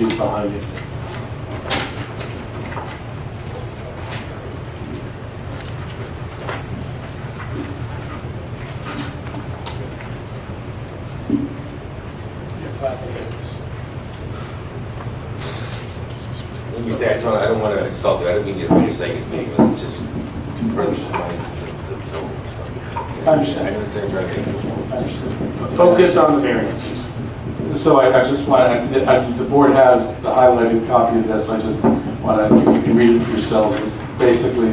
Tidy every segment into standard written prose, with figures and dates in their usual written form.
trees behind you. I don't want to insult you. I don't mean to finish saying it's meaningless. It's just further my. I understand. I understand. I understand. Focus on the variances. So I just want to, the board has the highlighted copy of this. I just want to, you can read it for yourselves. Basically,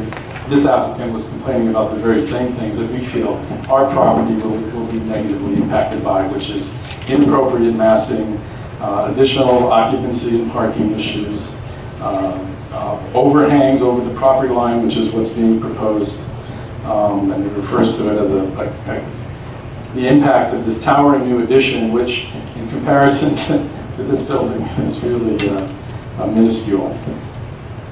this applicant was complaining about the very same things that we feel our property will be negatively impacted by, which is inappropriate massing, additional occupancy and parking issues, overhangs over the property line, which is what's being proposed, and it refers to it as the impact of this towering new addition, which in comparison to this building is really minuscule.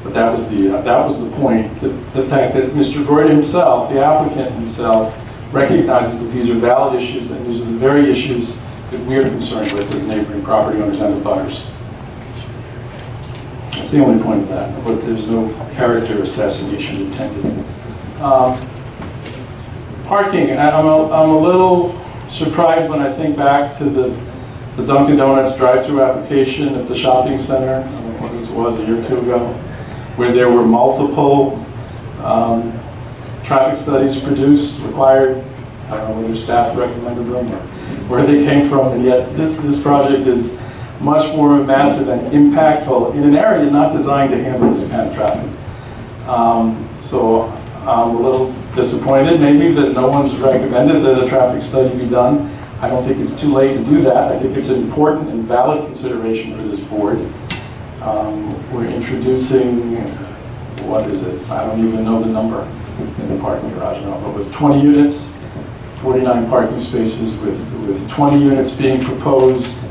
But that was the point. The fact that Mr. Gordon himself, the applicant himself, recognizes that these are valid issues, and these are the very issues that we are concerned with as neighboring property owners and abutters. That's the only point of that, but there's no character assassination intended. Parking, I'm a little surprised when I think back to the Dunkin' Donuts drive-through application at the shopping center, I don't know what it was, a year or two ago, where there were multiple traffic studies produced, required. I don't know whether staff recommended them or where they came from, and yet this project is much more massive and impactful in an area not designed to handle this kind of traffic. So I'm a little disappointed maybe that no one's recommended that a traffic study be done. I don't think it's too late to do that. I think it's an important and valid consideration for this board. We're introducing, what is it? I don't even know the number in the parking garage now, but with 20 units, 49 parking spaces with 20 units being proposed.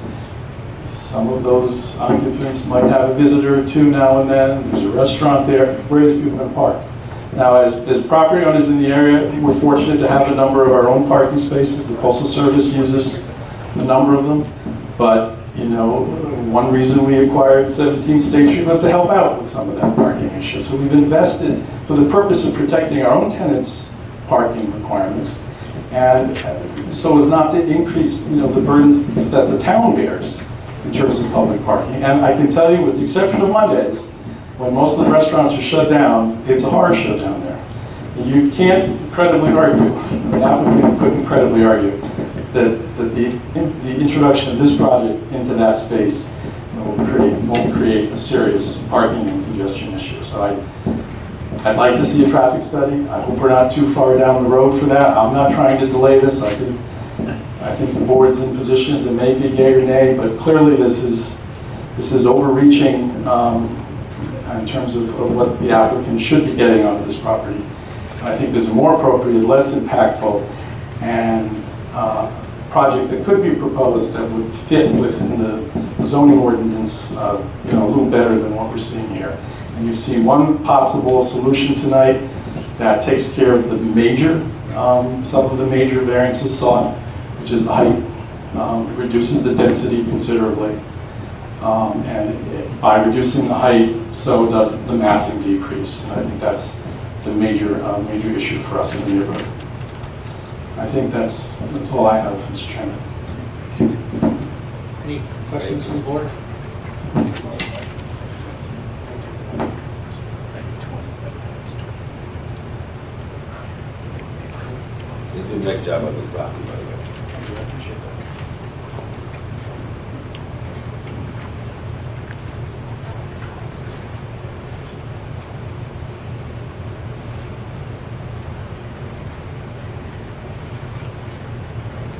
Some of those occupants might have a visitor or two now and then. There's a restaurant there. Where is people going to park? Now, as property owners in the area, I think we're fortunate to have a number of our own parking spaces. The Postal Service uses a number of them. But, you know, one reason we acquired 17th State Street was to help out with some of that parking issue. So we've invested for the purpose of protecting our own tenants' parking requirements, and so as not to increase, you know, the burdens that the town bears in terms of public parking. And I can tell you, with the exception of Mondays, when most of the restaurants are shut down, it's a horror show down there. You can't credibly argue, the applicant couldn't credibly argue, that the introduction of this project into that space won't create a serious parking and congestion issue. So I'd like to see a traffic study. I hope we're not too far down the road for that. I'm not trying to delay this. I think the board's in position to make it yay or nay, but clearly this is overreaching in terms of what the applicant should be getting onto this property. And I think there's a more appropriate, less impactful, and project that could be proposed that would fit within the zoning ordinance, you know, a little better than what we're seeing here. And you see one possible solution tonight that takes care of the major, some of the major variances sought, which is the height. It reduces the density considerably. And by reducing the height, so does the massing decrease. And I think that's a major issue for us in the neighborhood. I think that's all I have, Mr. Chairman. Any questions from the board? You did a nice job on this property, by the way.